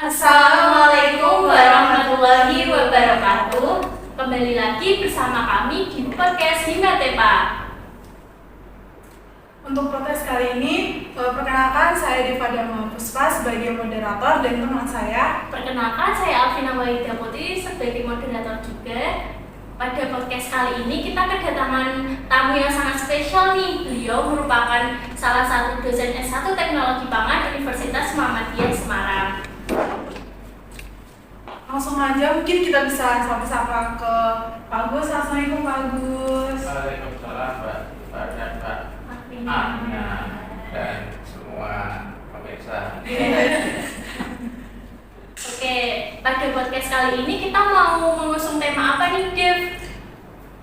Assalamualaikum warahmatullahi wabarakatuh. Kembali lagi bersama kami di podcast Himatepa. Untuk podcast kali ini, perkenalkan saya Diva Dharma Puspa sebagai moderator dan teman saya. Perkenalkan, saya Alvina Wahida Putri sebagai moderator juga. Pada podcast kali ini kita kedatangan tamu yang sangat spesial nih. Beliau merupakan salah satu dosen S1 Teknologi Pangan Universitas Muhammadiyah Semarang. Langsung aja, mungkin kita bisa sapa-sapa ke Pak Agus. Assalamualaikum Pak Agus. Waalaikumsalam Pak dan Pak Amina dan semua pemirsa. Oke, pada podcast kali ini kita mau mengusung tema apa nih, Dev?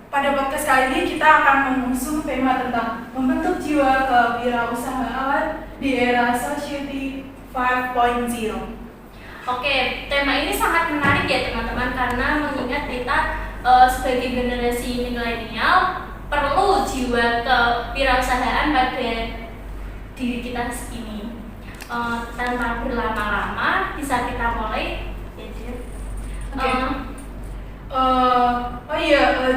Pada podcast kali ini kita akan mengusung tema tentang membentuk jiwa kewirausahaan di era Society 5.0. Oke, tema ini sangat menarik ya teman-teman, karena mengingat kita sebagai generasi milenial perlu jiwa kewirausahaan pada diri kita ini. Tanpa berlama-lama bisa kita mulai. Oke.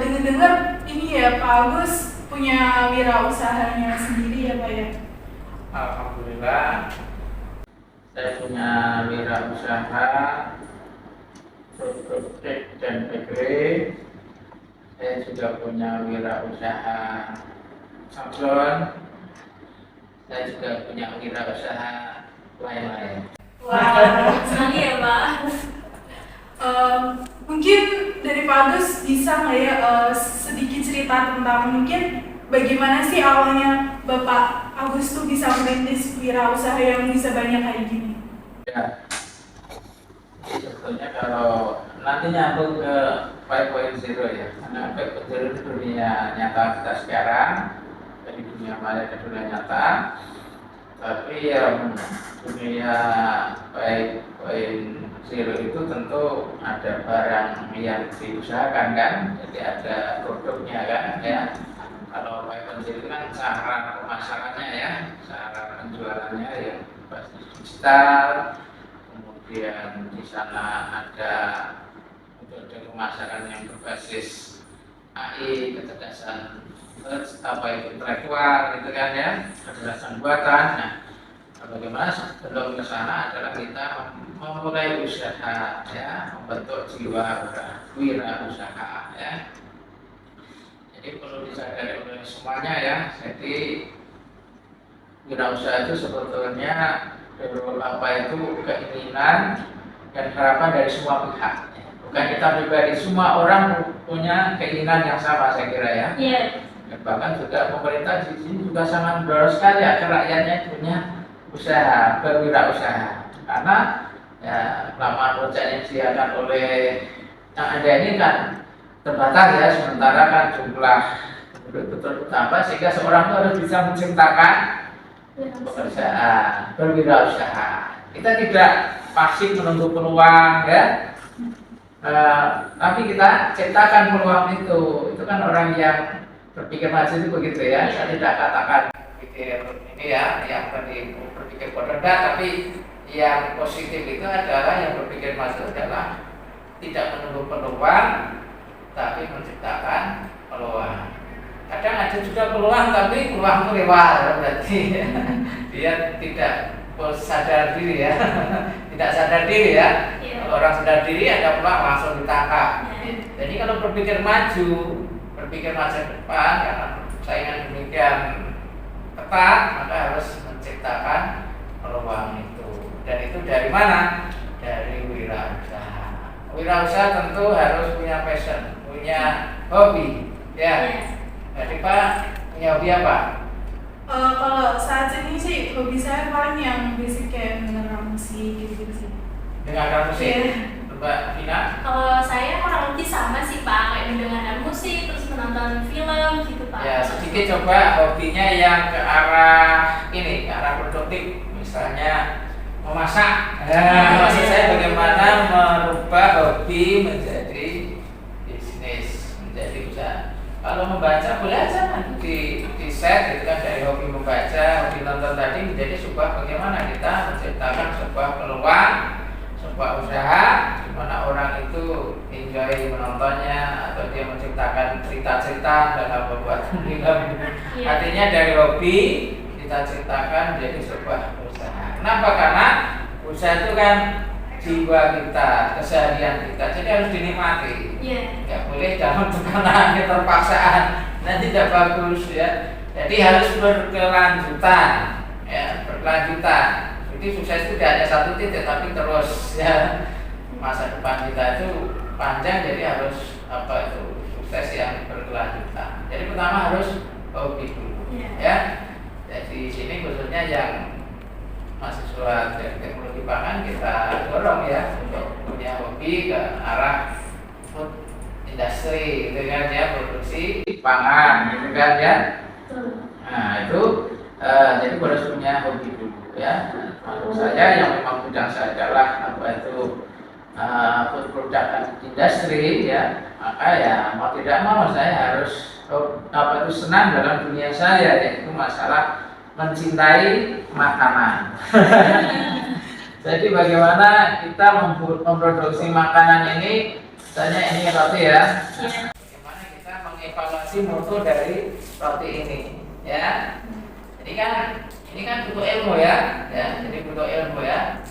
Dengar-dengar ini ya Pak Agus punya wirausahanya sendiri ya Pak ya? Alhamdulillah, saya punya wirausaha produk kek dan bakery. Saya juga punya wirausaha sablon. Saya juga punya wirausaha lain-lain. Wah, sekali ya Pak. Mungkin dari Pak Agus bisa nggak ya sedikit cerita tentang mungkin bagaimana sih awalnya Bapak Agus tuh bisa merintis wirausaha yang bisa banyak kayak gini? Ya, sebetulnya kalau nanti nyambung ke 5.0 ya, karena 5.0 itu dunia nyata kita sekarang, dari dunia maya ke dunia nyata. Tapi yang dunia 5.0 itu tentu ada barang yang diusahakan kan, jadi ada produknya kan ya. Kalau 5.0 itu kan cara pemasarannya ya, cara penjualannya yang pasti digital. Kemudian di sana ada metode pemasaran yang berbasis AI, kecerdasan intelektual gitu kan ya, kecerdasan buatan. Nah, bagaimana sebelum ke sana adalah kita memulai usaha ya, membentuk jiwa wirausaha ya. Jadi perlu disadari oleh semuanya ya. Jadi wirausaha itu sebetulnya itu keinginan dan harapan dari semua pihak. Bukan kita pribadi, semua orang punya keinginan yang sama saya kira ya. Iya. Dan bahkan juga pemerintah di sini juga sangat mendorong sekali agar rakyatnya punya usaha, berwirausaha. Karena ya lapangan pekerjaan yang disediakan oleh yang ada ini kan terbatas ya, sementara kan jumlah betul bertambah, sehingga seorang itu harus bisa menciptakan pekerjaan, berwirausaha. Kita tidak pasif menunggu peluang ya, tapi kita ciptakan peluang itu. Itu kan orang yang berpikir maju itu begitu ya. Saya tidak katakan berpikir ini ya, yang berpikir rendah, tapi yang positif itu adalah yang berpikir maju adalah tidak menunggu peluang, tapi menciptakan peluang. Kadang ada juga peluang, tapi peluang itu lewat, berarti dia tidak sadar diri ya, tidak sadar diri ya. Kalau orang sadar diri ada peluang langsung ditangkap. Jadi kalau berpikir maju depan, karena saingan demikian ketat, maka harus menciptakan peluang itu. Dan itu dari mana? Dari wirausaha. Wirausaha tentu harus punya passion, punya hobi ya. Jadi Pak punya hobi apa? Kalau saat ini sih hobi saya paling yang basic kayak mendengar musik gitu-gitu sih. Dengarkan musik. Yeah. Mbak Vina? Kalau saya kurang lebih sama sih Pak, kayak mendengarkan musik, terus menonton film gitu Pak. Ya, sedikit coba hobinya yang ke arah ini, ke arah produktif, misalnya memasak. Maksud saya bagaimana merubah hobi menjadi bisnis, menjadi usaha. Kalau membaca boleh aja nanti di set gitu kan, dari hobi membaca, hobi nonton tadi menjadi sebuah bagaimana kita menciptakan sebuah peluang menciptakan cerita-cerita dalam membuat film. Iya. Artinya dari hobi kita ciptakan jadi sebuah usaha. Kenapa? Karena usaha itu kan jiwa kita, keseharian kita, jadi harus dinikmati. Iya. Nggak boleh dalam tekanan keterpaksaan, nanti tidak bagus ya. Jadi harus berkelanjutan, ya berkelanjutan. Jadi sukses itu tidak hanya satu titik, tapi terus ya. Masa depan kita itu panjang, jadi harus apa itu sukses yang berkelanjutan. Jadi pertama harus hobi dulu, ya. Jadi sini khususnya yang mahasiswa teknologi pangan kita dorong ya untuk punya hobi ke arah food industry, gitu kan ya, produksi pangan, gitu kan ya. Nah itu jadi harus punya hobi dulu ya. Maksud saya yang memang bidang saya adalah apa itu food production industry ya, maka ya mau tidak mau saya harus apa itu senang dalam dunia saya, yaitu masalah mencintai makanan. Jadi bagaimana kita memproduksi makanan ini, misalnya ini roti ya, bagaimana kita mengevaluasi mutu dari roti ini ya. Ini kan butuh ilmu ya, jadi butuh ilmu ya.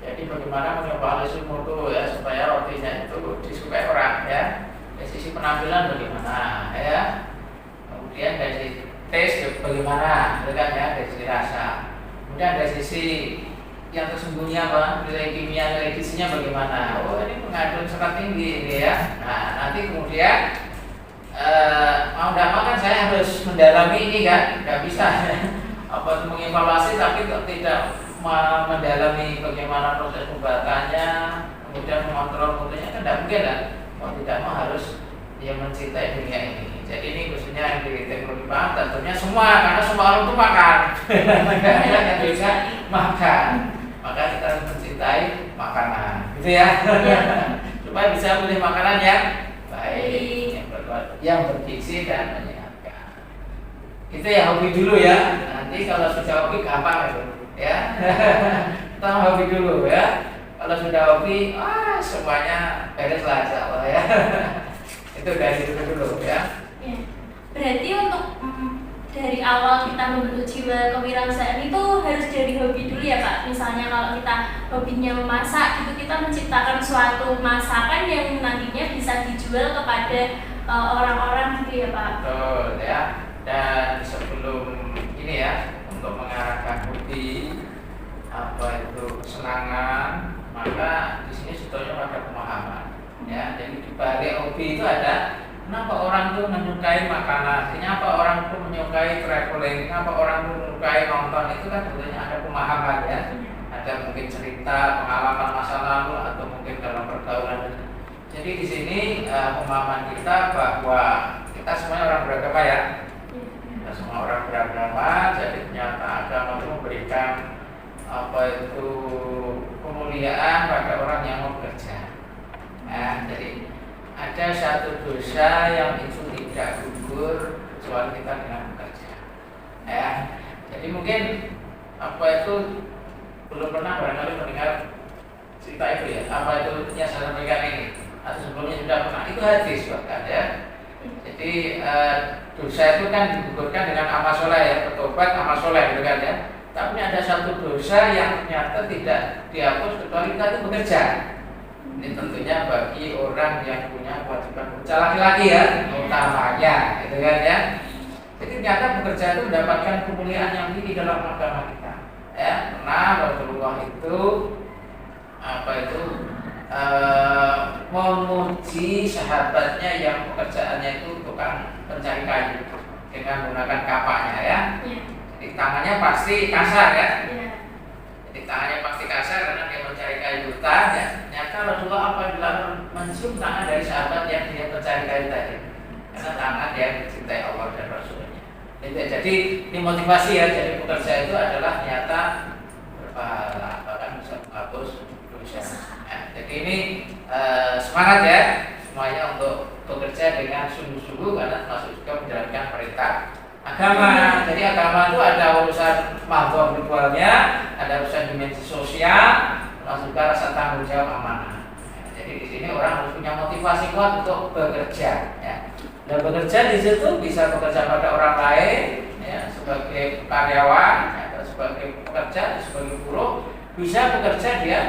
Jadi bagaimana mengevaluasi mutu ya supaya rotinya itu disukai orang ya. Dari sisi penampilan bagaimana ya. Kemudian dari sisi taste bagaimana, kan ya, dari sisi rasa. Kemudian dari sisi yang tersembunyi apa, nilai kimia, nilai gizinya bagaimana. Oh ini mengandung serat tinggi ini ya. Nah nanti kemudian mau tidak mau kan saya harus mendalami ini kan, nggak bisa apa mengevaluasi tapi tidak mendalami bagaimana proses pembuatannya, kemudian mengontrol mutunya kan tidak mungkin kan. Mau tidak mau harus dia mencintai dunia ini. Jadi ini khususnya yang di teknologi pangan tentunya semua, karena semua orang itu makan. Nggak ada yang bisa makan. Maka kita harus mencintai makanan, gitu ya. Supaya bisa pilih makanan yang baik, yang bergizi dan menyehatkan. Itu ya hobi dulu ya. Nanti kalau sudah hobi gampang itu. Ya, kita hobi dulu ya. Kalau sudah hobi, semuanya beres lah insyaallah ya. Itu dari itu dulu ya. Berarti untuk dari awal kita membentuk jiwa kewirausahaan itu harus dari hobi dulu ya Pak. Misalnya kalau kita hobinya memasak, itu kita menciptakan suatu masakan yang nantinya bisa dijual kepada orang-orang gitu ya Pak. Betul ya. Dan sebelum ini ya, untuk mengarahkan hobi apa itu kesenangan, maka di sini sebetulnya ada pemahaman ya. Jadi di balik hobi itu ada kenapa orang itu menyukai makanan, kenapa orang itu menyukai traveling, kenapa orang itu menyukai nonton, itu kan sebetulnya ada pemahaman ya. Ada mungkin cerita pengalaman masa lalu atau mungkin dalam pergaulan. Jadi di sini pemahaman kita bahwa kita semuanya orang beragama ya. Kita semua orang beragama, jadi ternyata agama itu memberikan apa itu kemuliaan pada orang yang mau bekerja. Nah, jadi ada satu dosa yang itu tidak gugur kecuali kita dengan bekerja. Ya, jadi mungkin apa itu belum pernah barangkali mendengar cerita itu ya. Apa itu yang saya sampaikan ini atau sebelumnya sudah pernah, itu hadis bahkan ya. Jadi dosa itu kan digugurkan dengan amal soleh ya, bertobat amal soleh gitu kan ya. Tapi ada satu dosa yang ternyata tidak dihapus kecuali kita itu bekerja. Ini tentunya bagi orang yang punya kewajiban bekerja, laki-laki ya, utamanya gitu kan ya. Jadi ternyata bekerja itu mendapatkan kemuliaan yang tinggi dalam agama kita. Ya, karena Rasulullah itu apa itu memuji sahabatnya yang pekerjaannya itu tukang pencari kayu dengan menggunakan kapaknya ya. Jadi tangannya pasti kasar ya. Jadi tangannya pasti kasar karena dia mencari kayu hutan ya. Ternyata Rasulullah apabila mencium tangan dari sahabat yang dia mencari kayu tadi, karena tangan dia mencintai Allah dan Rasulnya. Jadi ini motivasi ya. Jadi pekerja itu adalah nyata berpahala, bahkan bisa menghapus dosa. Jadi ini semangat ya semuanya untuk bekerja dengan sungguh-sungguh karena termasuk juga menjalankan perintah agama. Jadi agama itu ada urusan mahdoh ritualnya, ada urusan dimensi sosial, termasuk juga rasa tanggung jawab amanah. Jadi di sini orang harus punya motivasi kuat untuk bekerja. Ya. Dan bekerja di situ bisa bekerja pada orang lain, ya, sebagai karyawan atau sebagai pekerja, sebagai buruh, bisa bekerja dia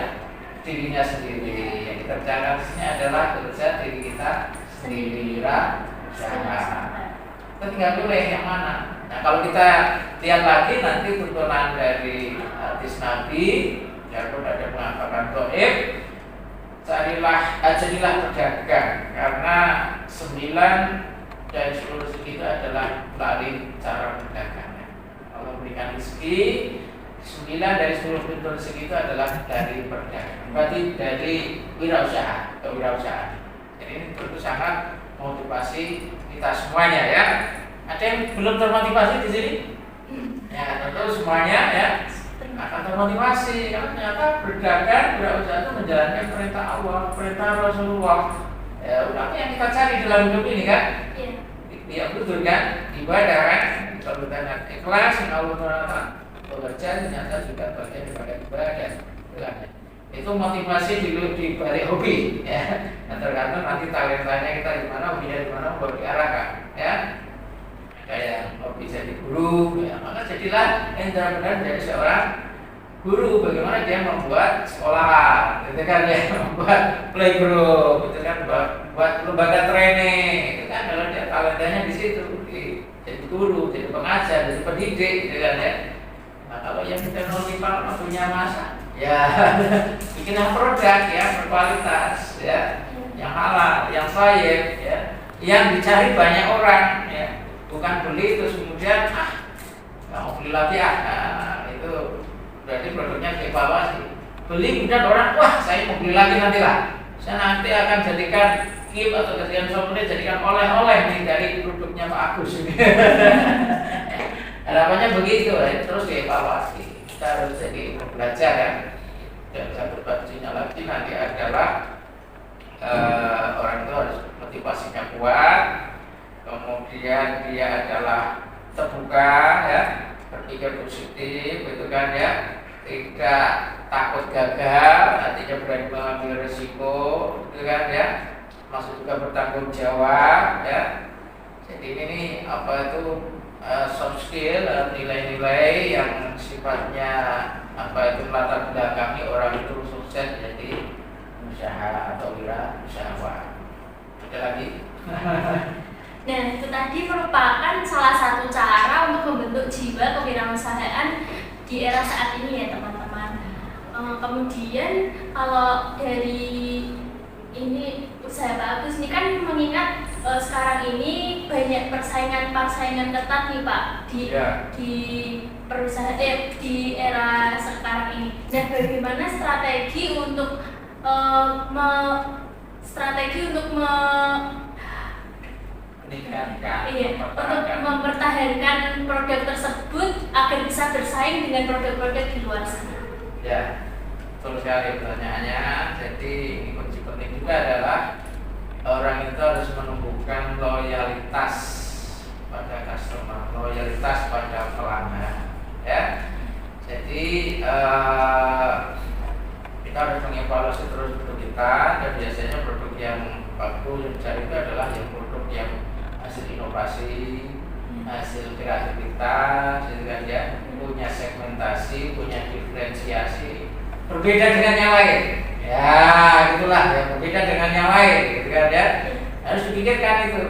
dirinya sendiri. Yang dikerjakan di sini adalah bekerja diri kita sendiri, wirausaha. Kita tinggal pilih yang mana. Nah, kalau kita lihat lagi nanti tuntunan dari hadis Nabi, Yakut ada mengatakan doib, jadilah pedagang, karena 9 dari 10 rezeki itu adalah melalui cara berdagangnya. Allah berikan rezeki, 9 dari 10 pintu rezeki itu adalah dari perdagangan. Berarti dari wirausaha atau wirausaha. Jadi ini tentu sangat motivasi kita semuanya ya. Ada yang belum termotivasi di sini? Ya, tentu semuanya ya akan termotivasi karena ternyata berdagang, wirausaha itu menjalankan perintah Allah, perintah Rasulullah. Ya, apa yang kita cari dalam hidup ini kan? Yang betul kan? Ibadah kan? Kalau dengan ikhlas, yang Allah Taala bekerja ternyata juga bagian daripada ibadah. Itu motivasi di balik hobi, ya. Nah, tergantung nanti talentanya kita di mana, hobinya di mana, mau diarahkan, ya. Kayak hobi jadi guru, ya, maka jadilah benar-benar jadi seorang guru. Bagaimana dia membuat sekolah, gitu kan, dia membuat playgroup, gitu kan, buat lembaga training, itu kan kalau dia talentanya di situ, jadi guru, jadi pengajar, jadi pendidik, gitu kan ya. Nah, kalau yang teknologi Pak punya masa, ya bikin produk yang berkualitas, ya, yang halal, yang baik, ya, yang dicari banyak orang, ya. Bukan beli terus kemudian nggak mau beli lagi nah, itu berarti produknya dievaluasi. Beli kemudian orang saya mau beli lagi nanti lah. Saya nanti akan jadikan gift atau jadikan souvenir, jadikan oleh-oleh nih dari produknya Pak Agus ini. Harapannya begitu ya, terus dievaluasi. Kita harus jadi belajar ya. Dan satu bagiannya lagi nanti adalah orang itu harus motivasinya kuat. Kemudian dia adalah terbuka ya, berpikir positif, gitu kan ya, tidak takut gagal, artinya berani mengambil risiko, gitu kan ya, masuk juga bertanggung jawab ya. Jadi ini apa itu soft skill, nilai-nilai yang sifatnya apa itu melatar belakangi orang itu sukses jadi usaha atau wirausahawan. Ada lagi? Nah, itu tadi merupakan salah satu cara untuk membentuk jiwa kewirausahaan di era saat ini ya teman-teman. Kemudian kalau dari ini usaha Pak Agus ini kan mengingat sekarang ini banyak persaingan ketat nih Pak di perusahaan di era sekarang ini. Dan bagaimana strategi untuk untuk mempertahankan produk tersebut agar bisa bersaing dengan produk-produk di luar sana. Ya, betul sekali pertanyaannya. Jadi ini kunci penting juga adalah orang itu harus menumbuhkan loyalitas pada customer, loyalitas pada pelanggan. Ya, jadi kita harus mengevaluasi terus produk kita, dan biasanya produk yang bagus yang dicari itu adalah yang produk yang hasil inovasi, hasil kreativitas, gitu kan ya, punya segmentasi, punya diferensiasi, berbeda dengan yang lain. Ya, itulah ya, berbeda dengan yang lain, gitu kan ya. Harus dipikirkan itu.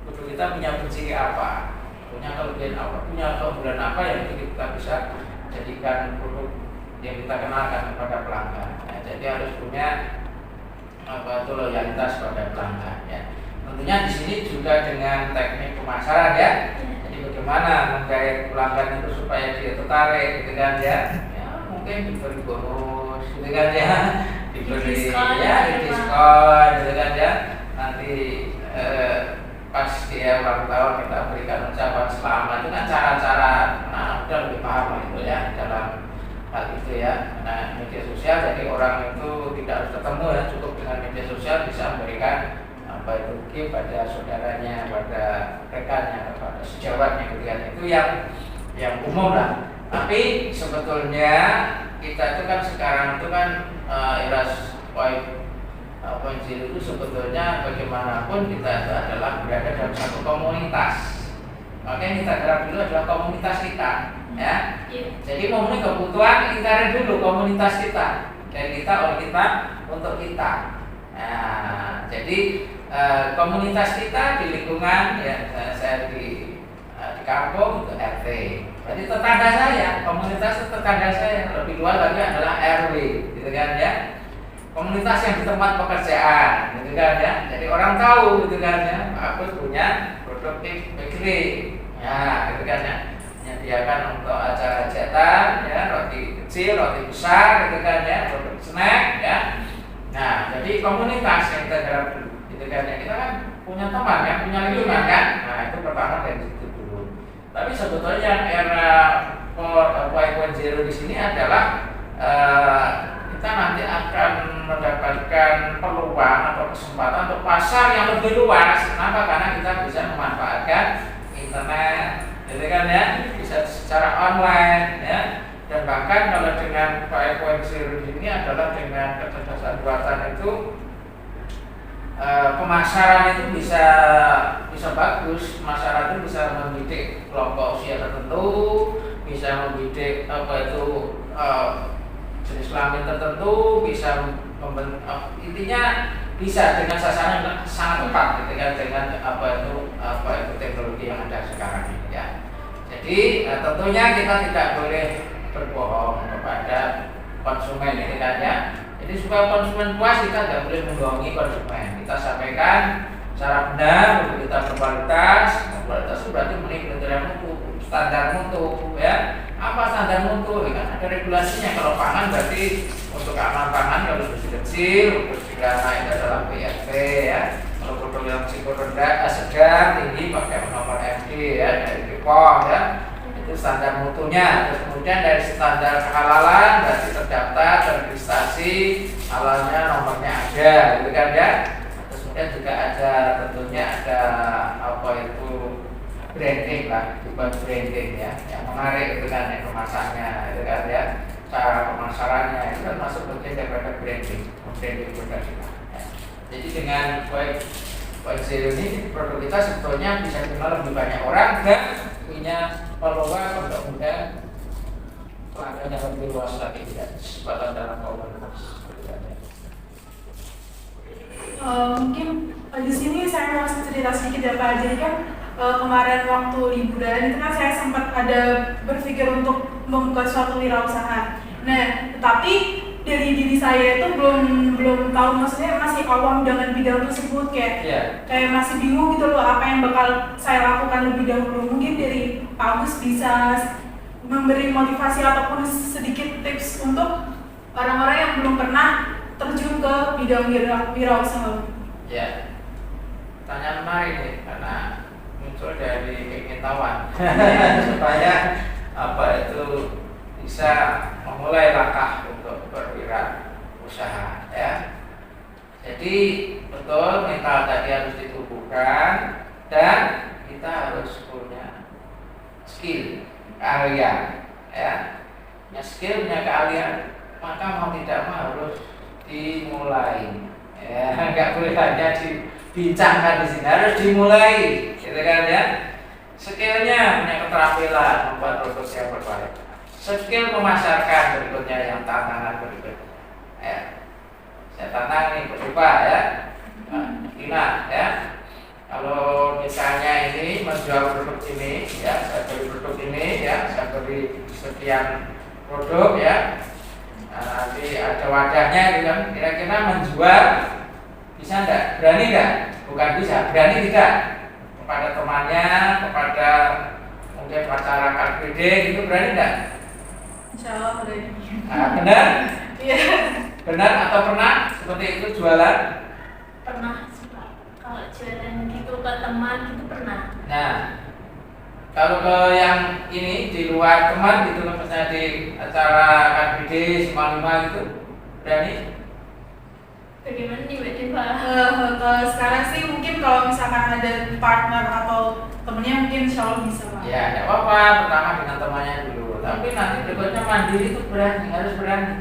Produk kita punya ciri apa, punya kelebihan apa, punya keunggulan apa yang kita bisa jadikan produk yang kita kenalkan kepada pelanggan. Nah, jadi harus punya apa itu loyalitas pada pelanggan ya. Tentunya di sini juga dengan teknik pemasaran ya. Jadi bagaimana menggait pelanggan itu supaya dia tertarik, gitu kan ya. Ya mungkin diberi bonus, gitu kan ya. Diberi diskon, gitu kan ya. Nanti pas dia ulang tahun kita berikan ucapan selamat, itu kan cara-cara. Nah, udah lebih paham lah itu ya dalam hal itu ya. Nah, media sosial jadi orang itu tidak harus ketemu ya, cukup dengan media sosial bisa memberikan apa itu gift pada saudaranya, pada rekannya, pada sejawatnya, gitu kan. Itu yang umum lah. Tapi sebetulnya kita itu kan sekarang itu kan era 5.0 itu sebetulnya bagaimanapun kita itu adalah berada dalam satu komunitas. Makanya Instagram dulu adalah komunitas kita, ya. Jadi memenuhi kebutuhan internet dulu komunitas kita, dari kita oleh kita untuk kita. Nah, jadi komunitas kita di lingkungan, ya saya di kampung itu RT. Jadi tetangga saya, komunitas itu tetangga saya, lebih luas lagi adalah RW, gitu kan ya. Komunitas yang di tempat pekerjaan, gitu kan ya. Jadi orang tahu, gitu kan ya. Aku punya produktif bakery, ya, gitu kan ya. Menyediakan untuk acara hajatan, ya, roti kecil, roti besar, gitu kan ya, produk snack, ya. Nah, jadi komunitas yang kita garap dulu, gitu kan ya. Kita kan punya teman, ya, punya lingkungan kan. Nah, itu pertama dari situ dulu. Tapi sebetulnya yang era 5.0 di sini adalah kita nanti akan mendapatkan peluang atau kesempatan untuk pasar yang lebih luas. Kenapa? Karena kita bisa memanfaatkan internet, gitu kan ya, bisa secara online, ya. Dan bahkan kalau dengan 5.0 ini adalah dengan kecerdasan buatan itu pemasaran itu bisa bagus. Pemasaran itu bisa membidik kelompok usia tertentu, bisa membidik jenis kelamin tertentu, bisa intinya bisa dengan sasaran yang sangat tepat, gitu kan, dengan apa itu teknologi yang ada sekarang ini, ya. Jadi tentunya kita tidak boleh berbohong kepada konsumen, gitu kan ya. Jadi supaya konsumen puas kita tidak boleh membohongi konsumen. Kita sampaikan secara benar, kita berkualitas. Kualitas itu berarti memenuhi kriteria mutu, standar mutu, ya. Apa standar mutu? Ya kan ada regulasinya. Kalau pangan berarti untuk keamanan pangan harus bersih kecil, bersih karena itu adalah PSP, ya. Kalau produk yang risiko rendah, sedang, tinggi pakai nomor MD, ya, dari BPOM, ya. Itu standar mutunya. Terus kemudian dari standar kehalalan berarti terdaftar, terregistrasi, halalnya nomornya ada, gitu kan ya. Terus kemudian juga ada tentunya ada branding lah, dibuat branding, ya, yang menarik, itu kan ya, kemasannya, itu kan ya, cara pemasarannya itu kan masuk bagian daripada branding produk kita. Ya. Jadi dengan 5.0 ini produk kita sebetulnya bisa dikenal lebih banyak orang dan punya peluang untuk kemudian pelanggan yang lebih luas lagi, tidak kesempatan dalam komunitas. Mungkin di sini saya mau cerita sedikit ya Pak. Jadi kan kemarin waktu liburan itu kan saya sempat ada berpikir untuk membuka suatu wirausaha. Nah, tetapi dari diri saya itu belum tahu, maksudnya masih awam dengan bidang tersebut, kayak masih bingung gitu loh apa yang bakal saya lakukan lebih dahulu. Mungkin dari Pak Agus bisa memberi motivasi ataupun sedikit tips untuk orang-orang yang belum pernah terjun ke bidang wirausaha. Ya, pertanyaan menarik nih karena muncul dari keingintahuan supaya itu bisa memulai langkah untuk berwirausaha, ya. Jadi betul mental tadi harus ditumbuhkan dan kita harus punya skill, keahlian, ya. Punya skill, punya keahlian, maka mau tidak mau harus dimulai, ya. Nggak boleh hanya dibincangkan di sini, harus dimulai, gitu kan ya. Skillnya punya keterampilan membuat produk yang berkualitas. Skill memasarkan berikutnya yang tantangan berikutnya. Ya. Saya tantang nih, coba ya. Ina, ya. Kalau misalnya ini menjual produk ini, ya, saya beli produk ini, ya, saya beli sekian produk, ya. Nah, nanti ada wadahnya, gitu kan. Kira-kira menjual bisa enggak? Berani enggak? Bukan bisa, berani tidak? Kepada temannya, kepada mungkin pacara Car Free Day, gitu, berani enggak? Insyaallah berani. Nah, benar? Iya. Benar atau pernah seperti itu jualan? Pernah sih Pak. Kalau jualan gitu ke teman gitu pernah. Nah, kalau ke yang ini di luar teman gitu, misalnya di acara Car Free Day, Simpang 5 gitu, berani? Bagaimana nih tiba-tiba? Kalau sekarang sih mungkin kalau misalkan ada partner atau temennya mungkin insyaallah bisa Pak. Ya, tidak apa-apa, pertama dengan temannya dulu. Tapi nanti berikutnya mandiri itu berani, harus berani.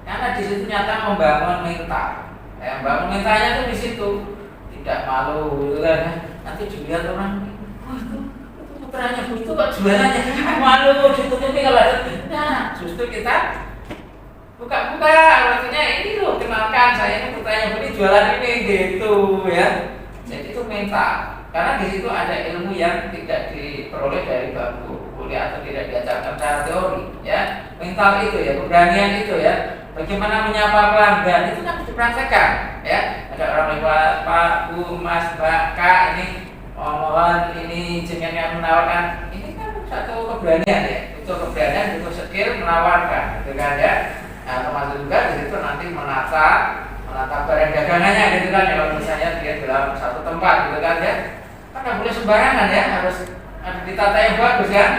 Karena di situ nyata membangun mental, Mbak mintanya tuh di situ, tidak malu gitu kan. Nanti dilihat orang, wah itu putranya Bu itu kok jualannya malu ditutupi kalau ada. Nah, justru kita buka-buka, artinya ini loh, kenalkan saya ini putranya Bu ini jualan ini gitu ya. Jadi itu mental, karena di situ ada ilmu yang tidak diperoleh dari bangku kuliah atau tidak diajarkan secara teori ya. Mental itu ya, keberanian itu ya. Bagaimana menyapa pelanggan itu kan dipraktekkan ya. Ada orang lewat, Pak, Bu, Mas, Mbak, Kak, ini mohon ini jenengan menawarkan, ini kan satu keberanian ya. Itu keberanian, itu skill menawarkan, gitu kan ya. Nah, termasuk juga di situ nanti menata barang dagangannya gitu kan. Kalau misalnya dia dalam satu tempat gitu kan ya, kan nggak boleh sembarangan ya, harus ditata yang bagus kan.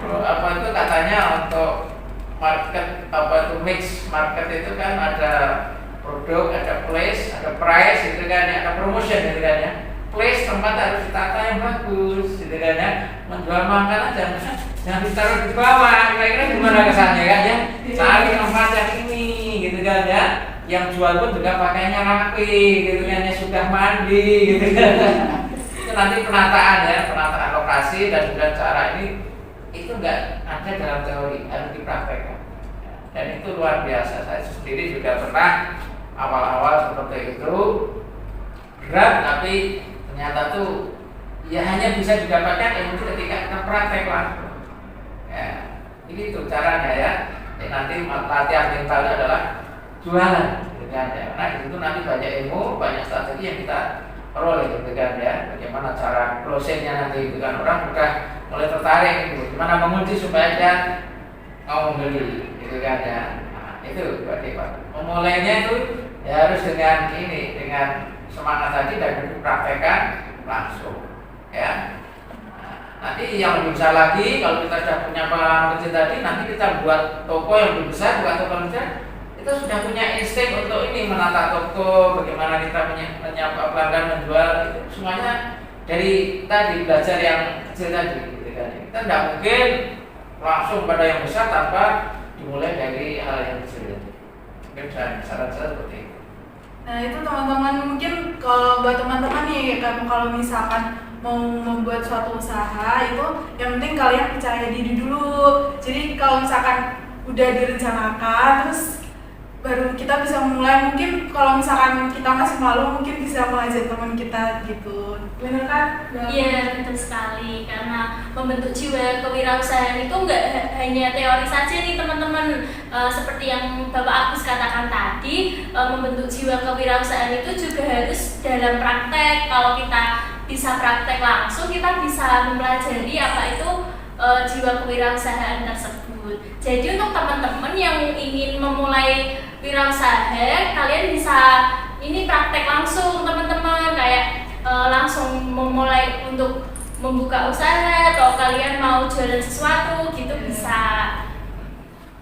Apa itu katanya untuk market, apa itu mix market itu kan ada produk, ada place, ada price gitu kan ya, ada promotion gitu kan ya. Place tempat harus ditata yang bagus gitu kan ya. Menjual makanan jangan ditaruh di bawah, kira-kira gimana kesannya kan ya. Cari tempat yang ini gitu kan ya. Yang jual pun juga pakainya rapi gitu kan ya, sudah mandi gitu kan. Itu nanti penataan ya, penataan lokasi dan juga cara ini itu enggak ada dalam teori, harus dipraktekkan. Dan itu luar biasa. Saya sendiri juga pernah awal-awal seperti itu, berat tapi ternyata tuh ya hanya bisa didapatkan ilmu ketika kita praktek langsung. Ya, ini tuh caranya ya. Nanti latihan mental itu adalah jualan, gitu kan ya. Nah di situ nanti banyak ilmu, banyak strategi yang kita peroleh, gitu kan ya. Bagaimana cara closingnya nanti, gitu kan. Orang sudah mulai tertarik gitu. Gimana mengunci supaya dia mau membeli, gitu kan ya. Nah, itu berarti Pak. Memulainya itu ya harus dengan ini, dengan semangat tadi dan dipraktekkan langsung, ya. Nah, nanti yang lebih besar lagi, kalau kita sudah punya pengalaman kecil tadi, nanti kita buat toko yang lebih besar, bukan toko besar. Kita sudah punya insting untuk ini, menata toko, bagaimana kita menyapa pelanggan, menjual, itu semuanya dari tadi belajar yang kecil tadi, gitu kan. Kita tidak mungkin langsung pada yang besar tanpa dimulai dari hal yang kecil. Mungkin saran saya seperti itu. Nah itu teman-teman, mungkin kalau buat teman-teman nih, kalau misalkan mau membuat suatu usaha itu yang penting kalian percaya diri dulu. Jadi kalau misalkan udah direncanakan terus baru kita bisa mulai. Mungkin kalau misalkan kita masih malu mungkin bisa mengajak teman kita gitu. Bener kan? Iya betul sekali, karena membentuk jiwa kewirausahaan itu nggak hanya teori saja nih teman-teman. Seperti yang Bapak Agus katakan tadi, membentuk jiwa kewirausahaan itu juga harus dalam praktek. Kalau kita bisa praktek langsung, kita bisa mempelajari apa itu jiwa kewirausahaan tersebut. Jadi untuk teman-teman yang ingin memulai wirausaha, kalian bisa ini praktek langsung teman-teman, kayak langsung memulai untuk membuka usaha atau kalian mau jualan sesuatu gitu bisa.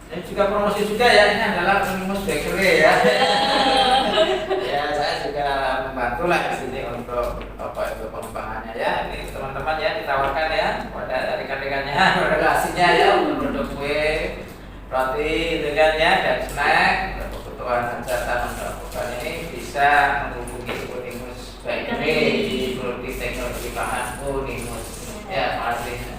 Ini juga promosi juga ya, ini adalah Primus Bakery ya. Ya saya juga membantu lah di sini untuk apa itu pengembangannya ya. Ini teman-teman ya ditawarkan ya pada rekan-rekannya, relasinya ya untuk produk kue, roti, gitu kan ya, dan snack. Kebutuhan hajatan melakukan ini bisa menghubungi Primus Bakery di Teknologi Pangan Primus. Ya, makasih.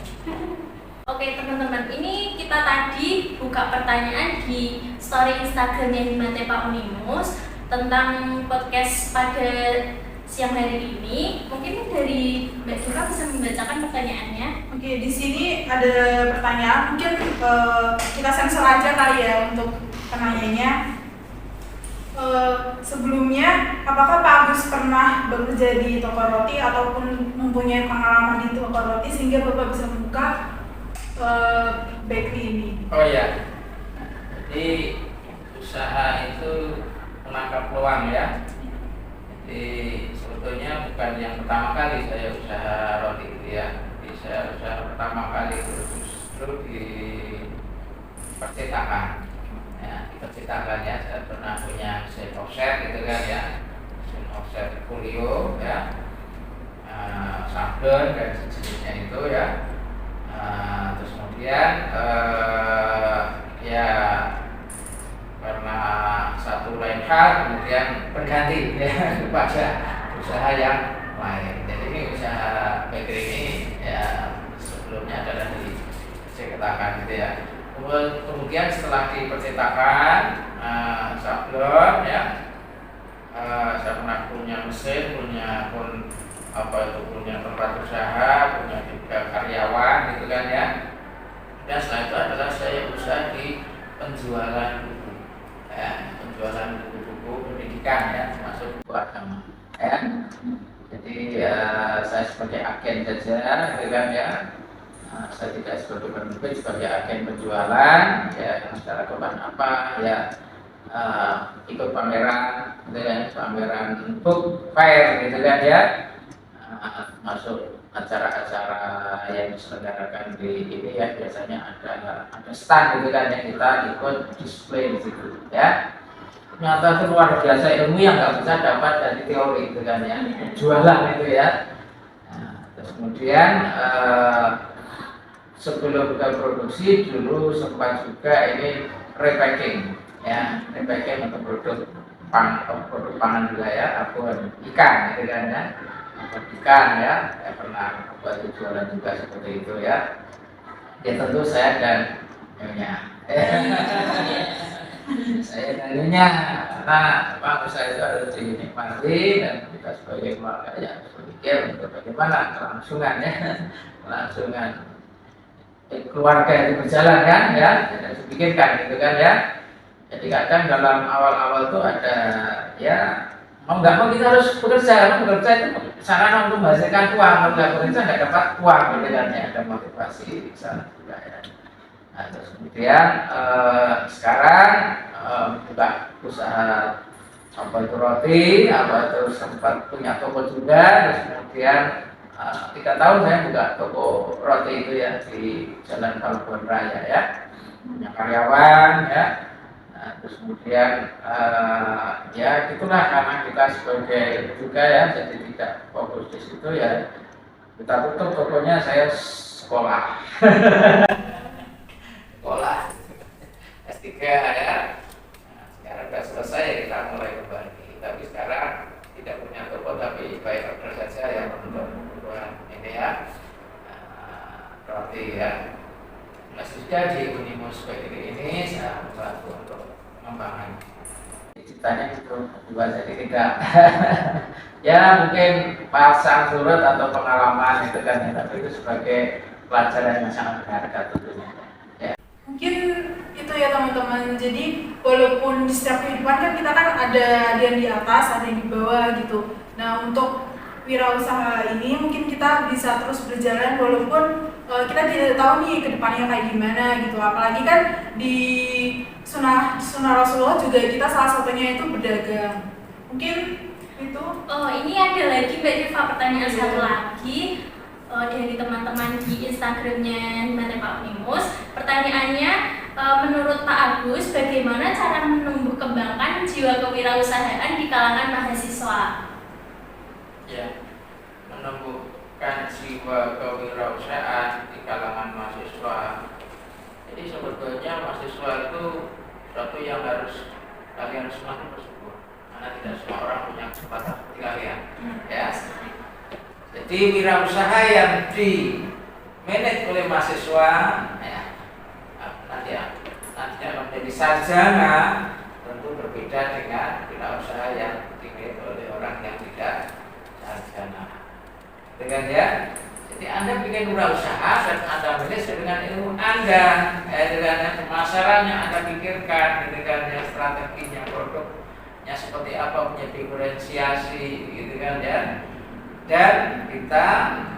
Oke teman-teman, ini kita tadi buka pertanyaan di story Instagramnya Himate Pak Unimus tentang podcast pada siang hari ini. Mungkin dari Mbak Suka bisa membacakan pertanyaannya. Oke, di sini ada pertanyaan, mungkin kita sensor aja kali ya untuk penanyanya. Sebelumnya, apakah Pak Agus pernah bekerja di toko roti ataupun mempunyai pengalaman di toko roti sehingga Bapak bisa membuka bakery ini? Oh ya, jadi usaha itu menangkap peluang ya. Jadi sebetulnya bukan yang pertama kali saya usaha roti itu ya. Jadi saya usaha pertama kali itu justru di percetakan. Ya, di percetakan ya, saya pernah punya mesin offset gitu kan ya, mesin offset folio ya, sablon dan sejenisnya itu ya. Terus kemudian ya karena satu satu lain hal kemudian berganti ya kepada usaha yang lain. Jadi ini usaha bakery ini ya sebelumnya adalah di cetakan gitu ya. Kemudian setelah di percetakan sablon ya, saya pernah punya mesin, punya tempat usaha, punya juga karyawan gitu kan ya. Dan setelah itu adalah saya usaha di penjualan buku ya, penjualan buku-buku pendidikan ya, termasuk buku agama ya. Jadi saya sebagai agen saja gitu kan ya. Saya tidak sebagai penerbit, sebagai agen penjualan ya, secara keban apa ya, ikut pameran gitu kan, pameran book fair gitu kan ya, masuk acara-acara yang diselenggarakan di ini ya, biasanya ada stand gitu kan yang kita ikut display di situ ya. Ternyata itu luar biasa ilmu yang nggak bisa dapat dari teori gitu kan ya, jualan itu ya. Terus kemudian sebelum kita produksi dulu sempat juga ini repacking ya, repacking untuk produk pangan juga ya, abon ikan gitu kan ya, abon ikan ya, saya pernah buat jualan juga seperti itu ya. Ya tentu saya dan nyonya saya dan nyonya, karena memang usaha itu harus dinikmati dan kita sebagai keluarga ya harus berpikir untuk bagaimana kelangsungan keluarga itu berjalan kan ya, dan dipikirkan gitu kan ya. Jadi kadang dalam awal-awal itu ada ya, mau nggak mau kita harus bekerja itu sarana untuk menghasilkan uang, kalau nggak bekerja nggak dapat uang gitu kan ya, ada motivasi di sana juga ya. Nah, terus kemudian sekarang buka usaha apa itu roti, apa itu sempat punya toko juga, terus kemudian 3 tahun saya buka toko roti itu ya di Jalan Kalibun Raya ya, punya karyawan ya. Nah, terus kemudian ya itulah, karena kita sebagai juga ya, jadi tidak fokus di situ ya, kita tutup tokonya, saya sekolah S3 ya. Nah, sekarang sudah selesai kita mulai kembali, tapi sekarang tidak punya toko tapi bayar order saja ya untuk ini ya, roti ya. Masih juga di Unimus Bakery ini saya membantu untuk pengembangan ceritanya itu buat jadi tidak ya mungkin pasang surut atau pengalaman itu kan ya, tapi itu sebagai pelajaran yang sangat berharga tentunya ya. Mungkin itu ya teman-teman, jadi walaupun di setiap kehidupan kan kita kan ada yang di atas, ada yang di bawah gitu. Nah untuk wirausaha ini mungkin kita bisa terus berjalan walaupun kita tidak tahu nih ke depannya kayak gimana gitu. Apalagi kan di sunnah Rasulullah juga kita salah satunya itu berdagang. Mungkin itu. Ini ada lagi Mbak Diva, pertanyaan satu lagi dari teman-teman di Instagramnya Mate Pak Unimus. Pertanyaannya, menurut Pak Agus, bagaimana cara menumbuh kembangkan jiwa kewirausahaan di kalangan mahasiswa? Ya, menumbuhkan jiwa kewirausahaan di kalangan mahasiswa. Jadi sebetulnya mahasiswa itu suatu yang harus kalian semua bersyukur, karena tidak semua orang punya kesempatan seperti kalian. Ya. Jadi wirausaha yang di manage oleh mahasiswa, ya, nantinya menjadi sarjana, tentu berbeda dengan wirausaha yang dimiliki oleh orang yang tidak sarjana. Dengan ya, jadi Anda bikin wirausaha dan Anda manage dengan ilmu Anda, dengan pemasarannya Anda pikirkan, dengan strateginya, produknya seperti apa, punya diferensiasi, gitu kan ya. Dan kita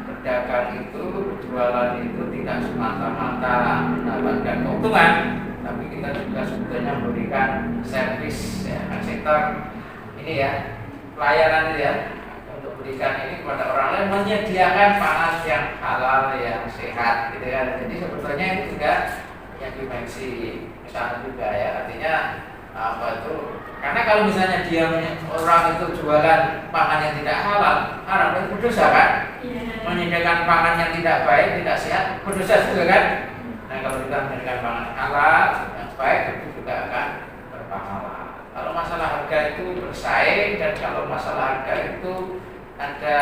berdagang itu, berjualan itu tidak semata-mata mendapatkan keuntungan, tapi kita juga sebetulnya memberikan servis ya, sektor ini ya, pelayanan ya, untuk berikan ini kepada orang lain, menyediakan pangan yang halal, yang sehat gitu kan. Jadi sebetulnya itu juga punya dimensi usaha juga ya, artinya apa itu, karena kalau misalnya dia orang itu jualan pangan yang tidak halal, haram, itu berdosa kan? Yeah. Menyediakan pangan yang tidak baik, tidak sehat, berdosa juga kan? Nah kalau kita menyediakan pangan halal yang baik, itu juga akan berpahala. Kalau masalah harga itu bersaing, dan kalau masalah harga itu ada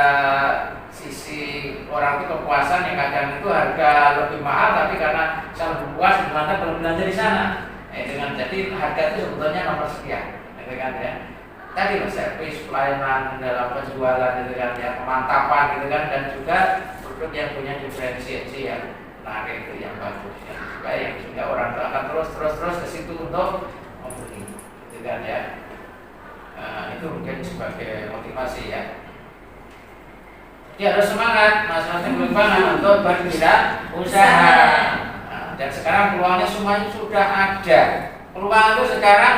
sisi orang itu kepuasan yang kadang itu harga lebih mahal, tapi karena saya lebih puas gimana kalau belanja di sana. Dengan jadi harga itu sebetulnya nomor sekian, gitu kan ya. Tadi servis, pelayanan dalam penjualan, gitu kan ya, pemantapan, gitu kan, dan juga produk yang punya diferensiasi yang menarik, itu yang bagus, yang juga yang sehingga orang itu akan terus ke situ untuk membeli, gitu kan ya. Itu mungkin sebagai motivasi ya. Ya, harus semangat, masalahnya berkembang untuk berwirausaha. Dan sekarang peluangnya semuanya sudah ada. Peluang itu sekarang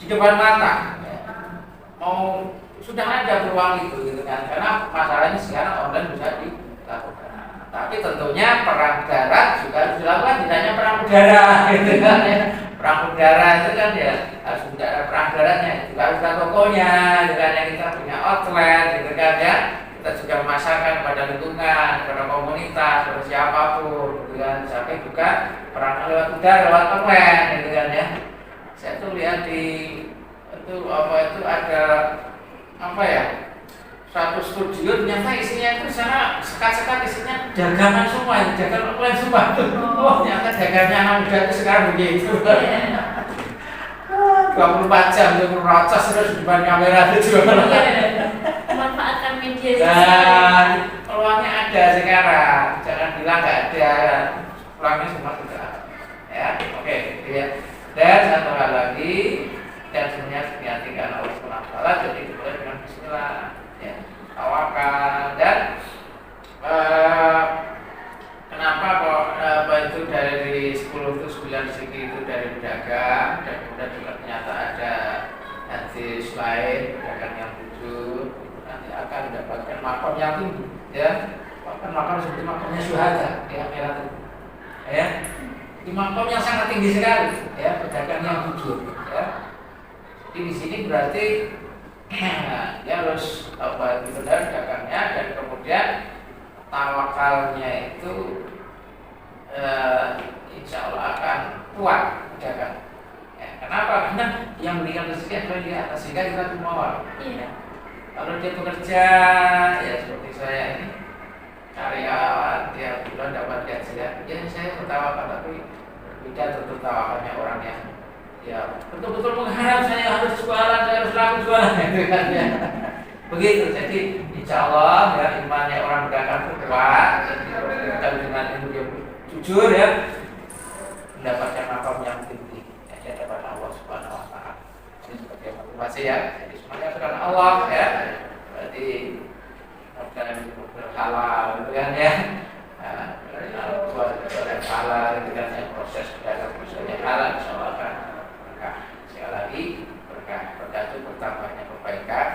di depan mata. Mau sudah ada peluang itu, gitu kan? Karena masalahnya sekarang online bisa dilakukan. Tapi tentunya perang darat juga harus dilakukan, tidak hanya perang udara, gitu kan ya. Perang udara itu kan ya harus ada perang daratnya, juga harus ada tokonya, gitu kan ya, kita punya outlet, gitu kan ya. Kita juga memasarkan pada lingkungan, pada komunitas, pada siapapun, gitu kan. Sampai juga perang lewat udara, lewat online, gitu kan ya. Saya tuh lihat di itu ada apa ya, satu studio ternyata isinya itu sana sekat-sekat isinya dagangan semua, dagangan online semua. Oh, ternyata dagangnya anak muda itu sekarang begitu. 24 jam itu merocos terus di depan kamera itu juga. Memanfaatkan media Dan sosial. peluangnya ada sekarang, jangan bilang nggak ada, peluangnya semua sudah. Ya, oke, gitu ya. Dan satu hal lagi, dan sebenarnya niatkan Allah SWT, jadi dimulai dengan Bismillah, ya, tawakal. Dan kenapa kok itu dari 10 itu 9 rezeki itu dari pedagang, dan kemudian juga ternyata ada hadis lain, pedagang yang jujur nanti akan mendapatkan makom yang tinggi, ya, bahkan makom seperti makomnya syuhada di akhirat itu, ya, di makom yang sangat tinggi sekali, ya, pedagang yang jujur, ya. Jadi di sini berarti dia harus tahu itu dari dagangnya, dan kemudian tawakalnya itu insya Allah akan kuat dagang. Ya, kenapa? Karena yang memberikan rezeki adalah di atas, sehingga kita semua. Iya. Kalau dia bekerja, ya seperti saya ini, karyawan tiap bulan dapat gaji, ya saya bertawakal, tapi tidak tentu tawakalnya orang yang ya betul-betul mengharap saya harus jualan, saya harus laku jualan, gitu kan ya. Begitu. Jadi insya Allah ya, imannya orang berdagang itu kuat, dan dengan ilmu yang jujur ya, mendapatkan makom yang tinggi ya, di hadapan Allah Subhanahu Wa Taala. Ini sebagai motivasi ya. Jadi semuanya karena Allah ya. Berarti bukan berhalal, gitu kan ya. Buat halal, gitu kan ya, proses berdagang prosesnya halal, insya Allah kan berkah. Sekali lagi berkah itu bertambahnya kebaikan,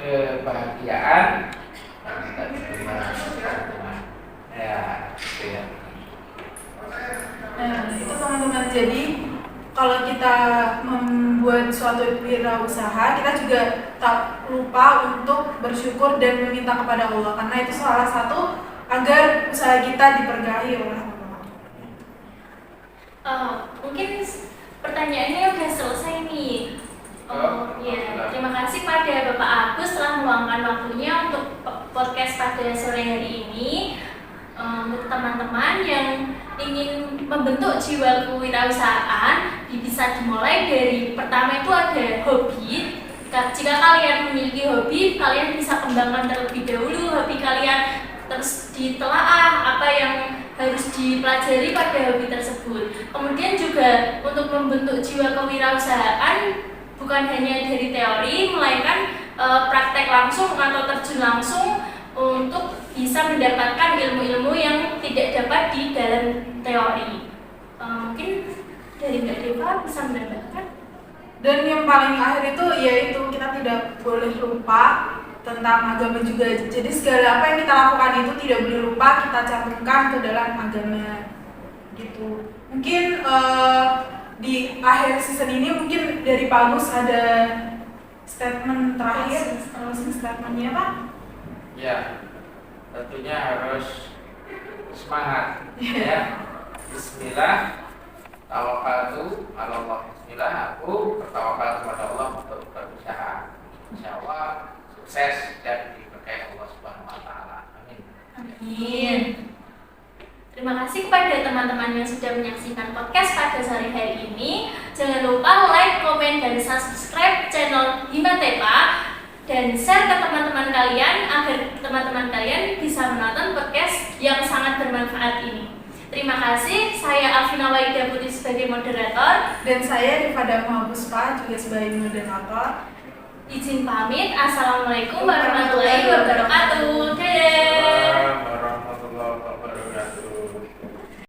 kebahagiaan, dan kita diterima ya, gitu ya. Nah, itu teman-teman. Jadi kalau kita membuat suatu wirausaha, kita juga tak lupa untuk bersyukur dan meminta kepada Allah, karena itu salah satu agar usaha kita diberkahi oleh Allah. Mungkin pertanyaannya udah selesai nih. Ya, terima kasih pada Bapak Agus telah meluangkan waktunya untuk podcast pada sore hari ini. Untuk teman-teman yang ingin membentuk jiwa kewirausahaan, bisa dimulai dari pertama itu ada hobi. Jika kalian memiliki hobi, kalian bisa kembangkan terlebih dahulu hobi kalian, terus ditelaah apa yang harus dipelajari pada hobi tersebut. Kemudian juga untuk membentuk jiwa kewirausahaan bukan hanya dari teori, melainkan praktek langsung atau terjun langsung untuk bisa mendapatkan ilmu-ilmu yang tidak dapat di dalam teori. Mungkin dari Mbak Deva bisa menambahkan. Dan yang paling akhir itu yaitu kita tidak boleh lupa tentang agama juga. Jadi segala apa yang kita lakukan itu tidak boleh lupa kita cantumkan ke dalam agama gitu. Mungkin di akhir season ini mungkin dari Pak Agus ada statement terakhir, closing statementnya Pak? Ya, tentunya harus semangat ya. Bismillah, tawakaltu 'ala Allah. Bismillah aku bertawakal kepada Allah untuk berusaha. Insya Allah sukses dan diberkahi Allah Subhanahu Wa Taala. Amin. Amin. Terima kasih kepada teman-teman yang sudah menyaksikan podcast pada sore hari ini. Jangan lupa like, komen, dan subscribe channel Himatepa dan share ke teman-teman kalian agar teman-teman kalian bisa menonton podcast yang sangat bermanfaat ini. Terima kasih, saya Afina Waida Putri sebagai moderator Dan saya Rifada Mahapuspa juga sebagai moderator. izin pamit. Assalamualaikum warahmatullahi wabarakatuh. Dadah.